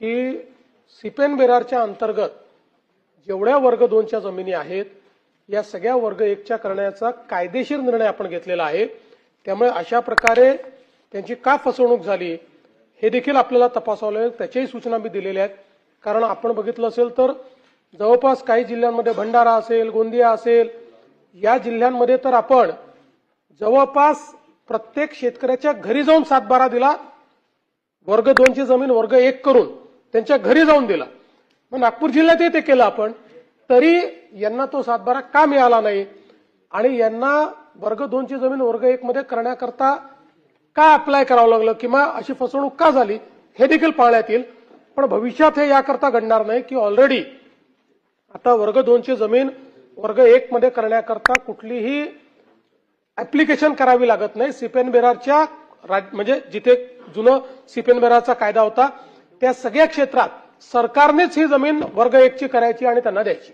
की सिपेन बेरारच्या अंतर्गत जेवढ्या वर्ग 2च्या जमिनी आहेत या सगळ्या वर्ग 1च्या करण्याचा कायदेशीर निर्णय आपण घेतलेला आहे। त्यामुळे अशा प्रकारे त्यांची का फसवणूक झाली हे देखील आपल्याला तपासावं लागेल, त्याच्याही सूचना मी दिलेल्या आहेत। कारण आपण बघितलं असेल तर जवळपास काही जिल्ह्यांमध्ये भंडारा असेल, गोंदिया असेल, या जिल्ह्यांमध्ये तर आपण जवळपास प्रत्येक शेतकऱ्याच्या घरी जाऊन 7/12 दिला, वर्ग 2ची जमीन वर्ग 1 करून त्यांच्या घरी जाऊन दिला। मग नागपूर जिल्ह्यातही ते केलं आपण, तरी यांना तो 7/12 का मिळाला नाही आणि यांना वर्ग 2ची जमीन वर्ग 1 मध्ये करण्याकरता का अप्लाय करावं लागलं किंवा अशी फसवणूक का झाली हे देखील पाहण्यात येईल। पण भविष्यात हे याकरता घडणार नाही की ऑलरेडी आता वर्ग 2ची जमीन वर्ग 1 मध्ये करण्याकरता कुठलीही ऍप्लिकेशन करावी लागत नाही। सिपेन बेरारच्या म्हणजे जिथे जुनं सिपेन बेरारचा कायदा होता त्या सगळ्या क्षेत्रात सरकारनेच ही जमीन वर्ग 1ची करायची आणि त्यांना द्यायची।